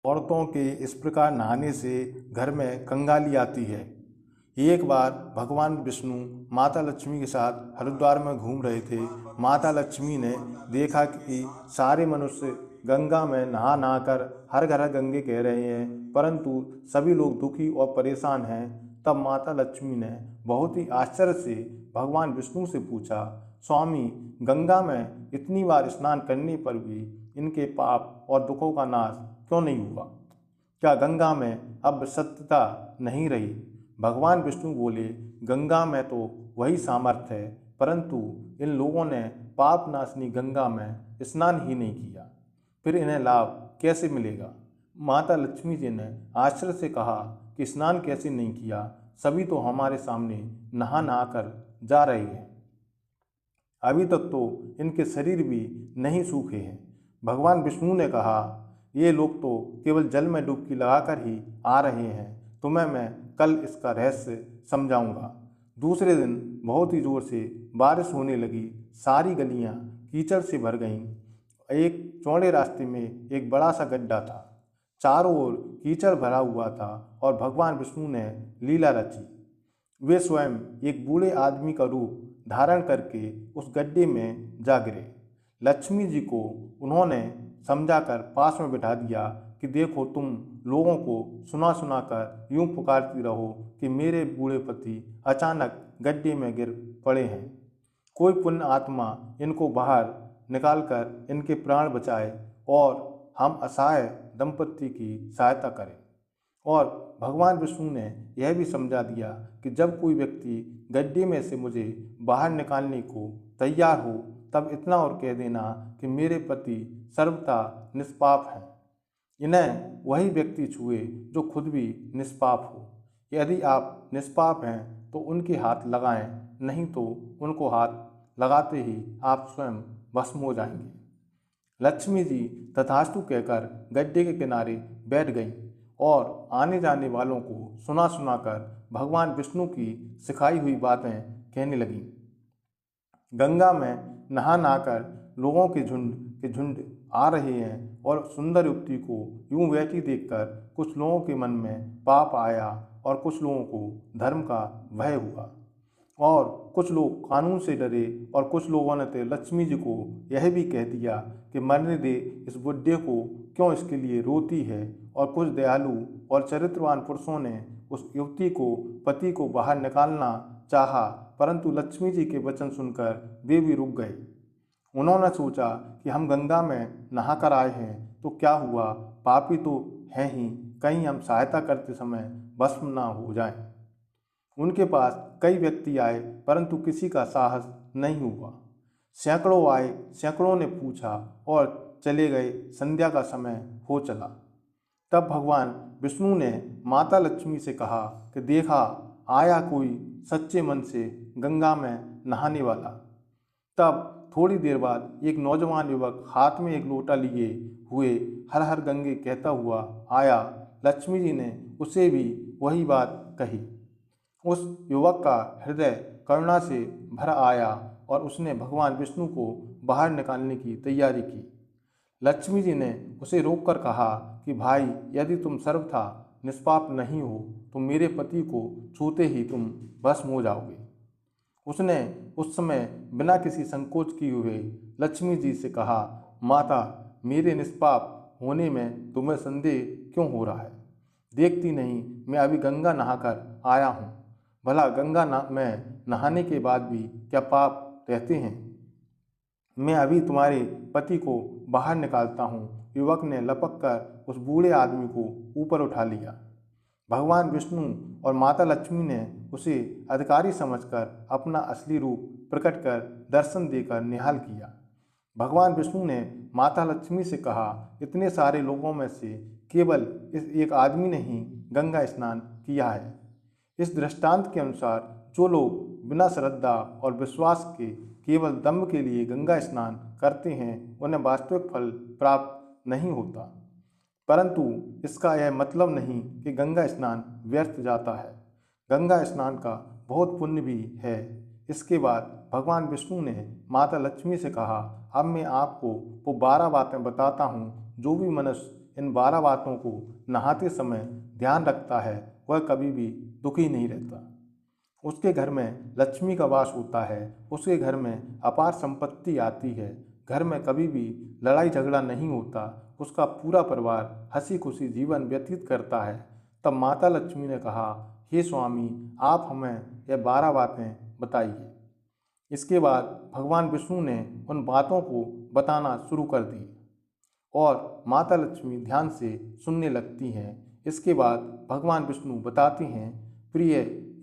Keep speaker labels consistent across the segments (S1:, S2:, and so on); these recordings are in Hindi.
S1: औरतों के इस प्रकार नहाने से घर में कंगाली आती है। एक बार भगवान विष्णु माता लक्ष्मी के साथ हरिद्वार में घूम रहे थे। माता लक्ष्मी ने देखा कि सारे मनुष्य गंगा में नहा नहा कर हर घर गंगे कह रहे हैं, परंतु सभी लोग दुखी और परेशान हैं। तब माता लक्ष्मी ने बहुत ही आश्चर्य से भगवान विष्णु से पूछा, स्वामी, गंगा में इतनी बार स्नान करने पर भी इनके पाप और दुखों का नाश क्यों नहीं हुआ? क्या गंगा में अब सत्यता नहीं रही? भगवान विष्णु बोले, गंगा में तो वही सामर्थ्य है, परंतु इन लोगों ने पाप नाशनी गंगा में स्नान ही नहीं किया, फिर इन्हें लाभ कैसे मिलेगा? माता लक्ष्मी जी ने आश्चर्य से कहा कि स्नान कैसे नहीं किया, सभी तो हमारे सामने नहा नहा कर जा रहे हैं, अभी तक तो इनके शरीर भी नहीं सूखे हैं। भगवान विष्णु ने कहा, ये लोग तो केवल जल में डुबकी लगाकर ही आ रहे हैं, तुम्हें मैं कल इसका रहस्य समझाऊंगा। दूसरे दिन बहुत ही जोर से बारिश होने लगी, सारी गलियां कीचड़ से भर गईं। एक चौड़े रास्ते में एक बड़ा सा गड्ढा था, चारों ओर कीचड़ भरा हुआ था और भगवान विष्णु ने लीला रची। वे स्वयं एक बूढ़े आदमी का रूप धारण करके उस गड्ढे में जा गिरे। लक्ष्मी जी को उन्होंने समझाकर पास में बिठा दिया कि देखो, तुम लोगों को सुना सुना कर यूं पुकारती रहो कि मेरे बूढ़े पति अचानक गड्ढे में गिर पड़े हैं, कोई पुण्य आत्मा इनको बाहर निकालकर इनके प्राण बचाए और हम असहाय दंपति की सहायता करें। और भगवान विष्णु ने यह भी समझा दिया कि जब कोई व्यक्ति गड्ढे में से मुझे बाहर निकालने को तैयार हो, तब इतना और कह देना कि मेरे पति सर्वथा निष्पाप हैं। इन्हें वही व्यक्ति छुए जो खुद भी निष्पाप हो। यदि आप निष्पाप हैं तो उनके हाथ लगाएं, नहीं तो उनको हाथ लगाते ही आप स्वयं भस्म हो जाएंगे। लक्ष्मी जी तथास्तु कहकर गड्ढे के किनारे बैठ गईं और आने जाने वालों को सुना सुना कर भगवान विष्णु की सिखाई हुई बातें कहने लगीं। गंगा में नहा नहाकर लोगों के झुंड आ रहे हैं और सुंदर युवती को यूं बैठी देखकर कुछ लोगों के मन में पाप आया और कुछ लोगों को धर्म का भय हुआ और कुछ लोग कानून से डरे और कुछ लोगों ने तो लक्ष्मी जी को यह भी कह दिया कि मरने दे इस बुढ़े को, क्यों इसके लिए रोती है। और कुछ दयालु और चरित्रवान पुरुषों ने उस युवती को, पति को बाहर निकालना चाहा, परंतु लक्ष्मी जी के वचन सुनकर वे भी रुक गए। उन्होंने सोचा कि हम गंगा में नहाकर आए हैं तो क्या हुआ, पापी तो हैं ही, कहीं हम सहायता करते समय भस्म ना हो जाएं। उनके पास कई व्यक्ति आए, परंतु किसी का साहस नहीं हुआ। सैकड़ों आए, सैकड़ों ने पूछा और चले गए। संध्या का समय हो चला। तब भगवान विष्णु ने माता लक्ष्मी से कहा कि देखा, आया कोई सच्चे मन से गंगा में नहाने वाला। तब थोड़ी देर बाद एक नौजवान युवक हाथ में एक लोटा लिए हुए हर हर गंगे कहता हुआ आया। लक्ष्मी जी ने उसे भी वही बात कही। उस युवक का हृदय करुणा से भर आया और उसने भगवान विष्णु को बाहर निकालने की तैयारी की। लक्ष्मी जी ने उसे रोककर कहा कि भाई, यदि तुम सर्वथा निष्पाप नहीं हो तो मेरे पति को छूते ही तुम भस्म हो जाओगे। उसने उस समय बिना किसी संकोच किए हुए लक्ष्मी जी से कहा, माता, मेरे निष्पाप होने में तुम्हें संदेह क्यों हो रहा है? देखती नहीं, मैं अभी गंगा नहाकर आया हूँ। भला गंगा में नहाने के बाद भी क्या पाप रहते हैं? मैं अभी तुम्हारे पति को बाहर निकालता हूँ। युवक ने लपक कर उस बूढ़े आदमी को ऊपर उठा लिया। भगवान विष्णु और माता लक्ष्मी ने उसे अधिकारी समझकर अपना असली रूप प्रकट कर दर्शन देकर निहाल किया। भगवान विष्णु ने माता लक्ष्मी से कहा, इतने सारे लोगों में से केवल इस एक आदमी ने ही गंगा स्नान किया है। इस दृष्टांत के अनुसार जो लोग बिना श्रद्धा और विश्वास के केवल दम्भ के लिए गंगा स्नान करते हैं, उन्हें वास्तविक फल प्राप्त नहीं होता। परंतु इसका यह मतलब नहीं कि गंगा स्नान व्यर्थ जाता है। गंगा स्नान का बहुत पुण्य भी है। इसके बाद भगवान विष्णु ने माता लक्ष्मी से कहा, अब मैं आपको वो 12 बातें बताता हूँ जो भी मनुष्य इन 12 बातों को नहाते समय ध्यान रखता है वह कभी भी दुखी नहीं रहता। उसके घर में लक्ष्मी का वास होता है, उसके घर में अपार संपत्ति आती है, घर में कभी भी लड़ाई झगड़ा नहीं होता, उसका पूरा परिवार हंसी खुशी जीवन व्यतीत करता है। तब माता लक्ष्मी ने कहा, हे स्वामी, आप हमें यह 12 बातें बताइए। इसके बाद भगवान विष्णु ने उन बातों को बताना शुरू कर दी और माता लक्ष्मी ध्यान से सुनने लगती हैं। इसके बाद भगवान विष्णु बताते हैं, प्रिय,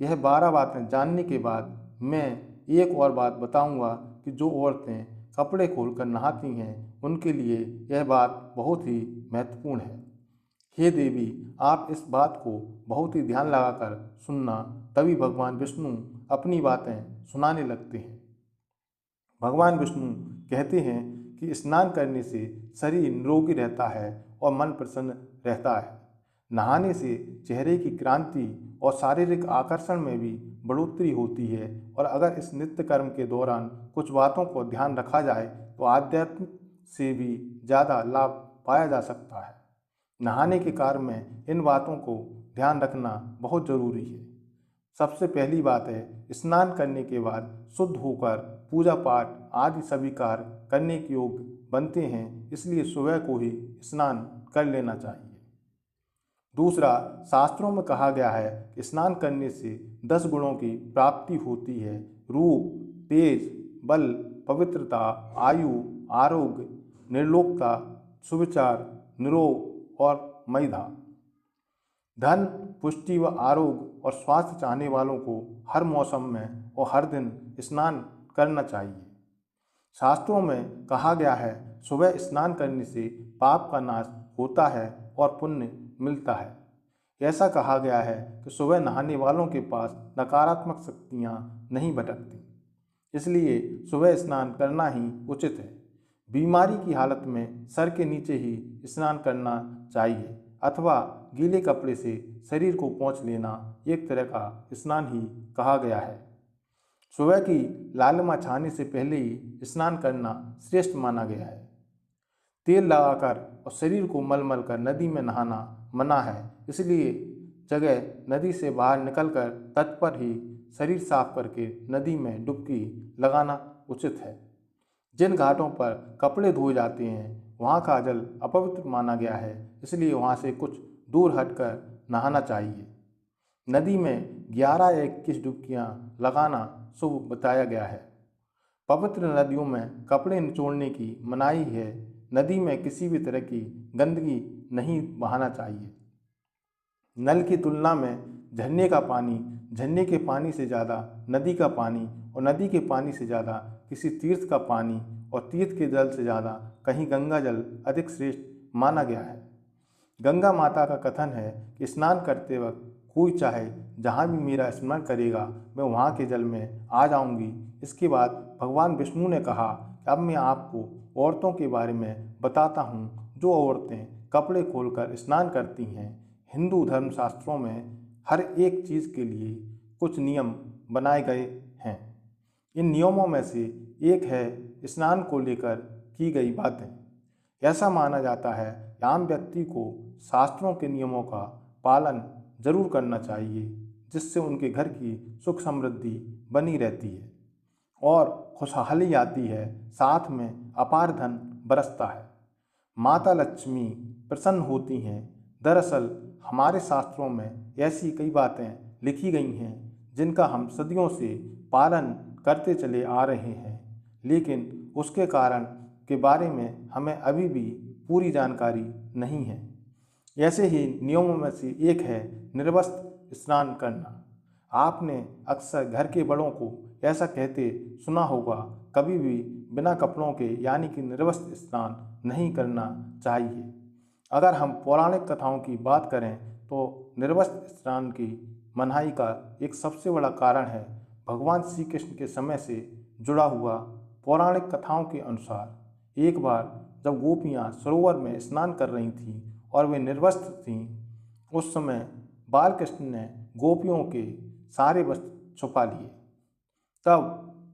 S1: यह 12 बातें जानने के बाद मैं एक और बात बताऊंगा कि जो औरतें कपड़े खोलकर नहाती हैं उनके लिए यह बात बहुत ही महत्वपूर्ण है। हे देवी, आप इस बात को बहुत ही ध्यान लगाकर सुनना। तभी भगवान विष्णु अपनी बातें सुनाने लगते हैं। भगवान विष्णु कहते हैं कि स्नान करने से शरीर निरोगी रहता है और मन प्रसन्न रहता है। नहाने से चेहरे की क्रांति और शारीरिक आकर्षण में भी बढ़ोतरी होती है और अगर इस नित्य कर्म के दौरान कुछ बातों को ध्यान रखा जाए तो आध्यात्म से भी ज़्यादा लाभ पाया जा सकता है। नहाने के कार्य में इन बातों को ध्यान रखना बहुत ज़रूरी है। सबसे पहली बात है, स्नान करने के बाद शुद्ध होकर पूजा पाठ आदि सभी कार्य करने के योग्य बनते हैं, इसलिए सुबह को ही स्नान कर लेना चाहिए। दूसरा, शास्त्रों में कहा गया है कि स्नान करने से 10 गुणों की प्राप्ति होती है। रूप, तेज, बल, पवित्रता, आयु, आरोग्य, निर्लोकता, सुविचार, निरोग और महिधा। धन, पुष्टि व आरोग्य और स्वास्थ्य चाहने वालों को हर मौसम में और हर दिन स्नान करना चाहिए। शास्त्रों में कहा गया है, सुबह स्नान करने से पाप का नाश होता है और पुण्य मिलता है। ऐसा कहा गया है कि सुबह नहाने वालों के पास नकारात्मक शक्तियाँ नहीं भटकती, इसलिए सुबह स्नान करना ही उचित है। बीमारी की हालत में सर के नीचे ही स्नान करना चाहिए अथवा गीले कपड़े से शरीर को पोंछ लेना एक तरह का स्नान ही कहा गया है। सुबह की लालिमा छाने से पहले ही स्नान करना श्रेष्ठ माना गया है। तेल लगाकर और शरीर को मलमल कर नदी में नहाना मना है, इसलिए जगह नदी से बाहर निकलकर तट पर ही शरीर साफ करके नदी में डुबकी लगाना उचित है। जिन घाटों पर कपड़े धोए जाते हैं वहाँ का जल अपवित्र माना गया है, इसलिए वहाँ से कुछ दूर हटकर नहाना चाहिए। नदी में 11 या 21 डुबकियाँ लगाना शुभ बताया गया है। पवित्र नदियों में कपड़े निचोड़ने की मनाही है। नदी में किसी भी तरह की गंदगी नहीं बहाना चाहिए। नल की तुलना में झरने का पानी, झरने के पानी से ज़्यादा नदी का पानी और नदी के पानी से ज़्यादा किसी तीर्थ का पानी और तीर्थ के जल से ज़्यादा कहीं गंगा जल अधिक श्रेष्ठ माना गया है। गंगा माता का कथन है कि स्नान करते वक्त कोई चाहे जहाँ भी मेरा स्मरण करेगा मैं वहाँ के जल में आ जाऊँगी। इसके बाद भगवान विष्णु ने कहा कि अब मैं आपको औरतों के बारे में बताता हूँ जो औरतें कपड़े खोलकर स्नान करती हैं। हिंदू धर्मशास्त्रों में हर एक चीज़ के लिए कुछ नियम बनाए गए हैं। इन नियमों में से एक है स्नान को लेकर की गई बातें। ऐसा माना जाता है कि आम व्यक्ति को शास्त्रों के नियमों का पालन जरूर करना चाहिए, जिससे उनके घर की सुख समृद्धि बनी रहती है और खुशहाली आती है, साथ में अपार धन बरसता है। माता लक्ष्मी प्रसन्न होती हैं। दरअसल हमारे शास्त्रों में ऐसी कई बातें लिखी गई हैं जिनका हम सदियों से पालन करते चले आ रहे हैं, लेकिन उसके कारण के बारे में हमें अभी भी पूरी जानकारी नहीं है। ऐसे ही नियमों में से एक है निर्वस्त्र स्नान करना। आपने अक्सर घर के बड़ों को ऐसा कहते सुना होगा, कभी भी बिना कपड़ों के यानी कि निर्वस्त्र स्नान नहीं करना चाहिए। अगर हम पौराणिक कथाओं की बात करें तो निर्वस्त्र स्नान की मनाही का एक सबसे बड़ा कारण है भगवान श्री कृष्ण के समय से जुड़ा हुआ। पौराणिक कथाओं के अनुसार एक बार जब गोपियाँ सरोवर में स्नान कर रही थीं और वे निर्वस्त्र थीं, उस समय बाल कृष्ण ने गोपियों के सारे वस्त्र छुपा लिए। तब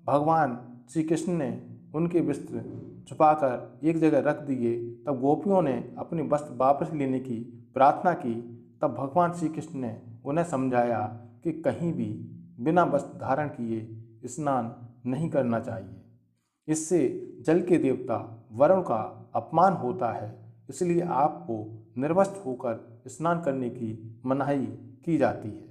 S1: भगवान श्री कृष्ण ने उनके वस्त्र छुपाकर एक जगह रख दिए। तब गोपियों ने अपने वस्त्र वापस लेने की प्रार्थना की। तब भगवान श्री कृष्ण ने उन्हें समझाया कि कहीं भी बिना वस्त्र धारण किए स्नान नहीं करना चाहिए। इससे जल के देवता वरुण का अपमान होता है, इसलिए आपको निर्वस्त्र होकर स्नान करने की मनाही की जाती है।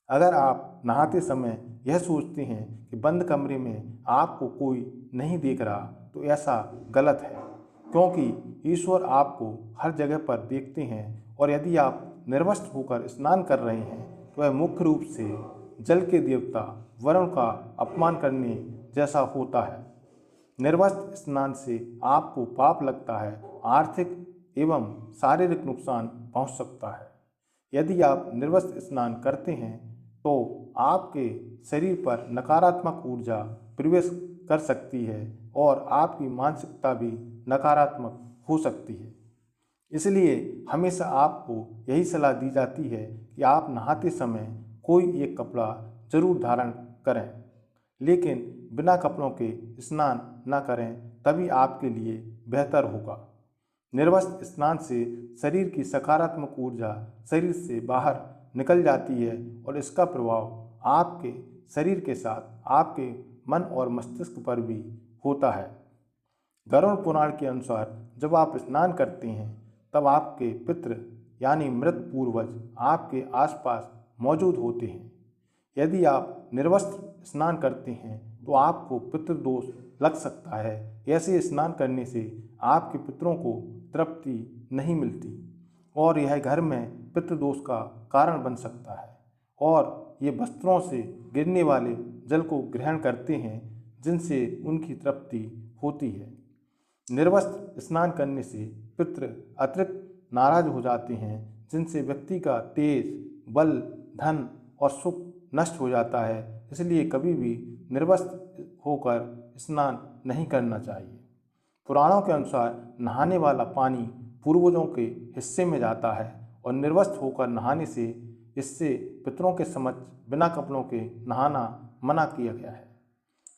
S1: अगर आप नहाते समय यह सोचते हैं कि बंद कमरे में आपको कोई नहीं देख रहा, तो ऐसा गलत है, क्योंकि ईश्वर आपको हर जगह पर देखते हैं। और यदि आप निर्वस्त्र होकर स्नान कर रहे हैं तो वह मुख्य रूप से जल के देवता वरुण का अपमान करने जैसा होता है। निर्वस्त्र स्नान से आपको पाप लगता है, आर्थिक एवं शारीरिक नुकसान पहुंच सकता है। यदि आप निर्वस्त्र स्नान करते हैं तो आपके शरीर पर नकारात्मक ऊर्जा प्रवेश कर सकती है और आपकी मानसिकता भी नकारात्मक हो सकती है। इसलिए हमेशा आपको यही सलाह दी जाती है कि आप नहाते समय कोई एक कपड़ा जरूर धारण करें, लेकिन बिना कपड़ों के स्नान न करें, तभी आपके लिए बेहतर होगा। निर्वस्त्र स्नान से शरीर की सकारात्मक ऊर्जा शरीर से बाहर निकल जाती है और इसका प्रभाव आपके शरीर के साथ आपके मन और मस्तिष्क पर भी होता है। गरुड़ पुराण के अनुसार जब आप स्नान करते हैं तब आपके पितृ यानी मृत पूर्वज आपके आसपास मौजूद होते हैं। यदि आप निर्वस्त्र स्नान करते हैं तो आपको पितृदोष लग सकता है। ऐसे स्नान करने से आपके पितरों को तृप्ति नहीं मिलती और यह घर में पितृदोष का कारण बन सकता है और ये वस्त्रों से गिरने वाले जल को ग्रहण करते हैं, जिनसे उनकी तृप्ति होती है। निर्वस्त्र स्नान करने से पितृ अतिरिक्त नाराज हो जाते हैं, जिनसे व्यक्ति का तेज, बल, धन और सुख नष्ट हो जाता है। इसलिए कभी भी निर्वस्त्र होकर स्नान नहीं करना चाहिए। पुराणों के अनुसार नहाने वाला पानी पूर्वजों के हिस्से में जाता है और निर्वस्त्र होकर नहाने से इससे पितरों के समक्ष बिना कपड़ों के नहाना मना किया गया है।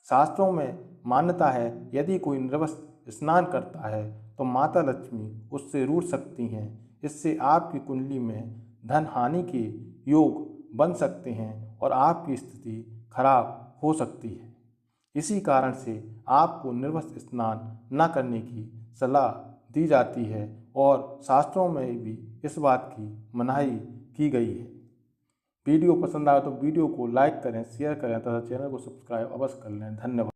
S1: शास्त्रों में मान्यता है यदि कोई निर्वस्त्र स्नान करता है तो माता लक्ष्मी उससे रूठ सकती हैं। इससे आपकी कुंडली में धन हानि के योग बन सकते हैं और आपकी स्थिति खराब हो सकती है। इसी कारण से आपको निर्वस्त्र स्नान न करने की सलाह दी जाती है और शास्त्रों में भी इस बात की मनाही की गई है। वीडियो पसंद आए तो वीडियो को लाइक करें, शेयर करें तथा चैनल को सब्सक्राइब अवश्य कर लें। धन्यवाद।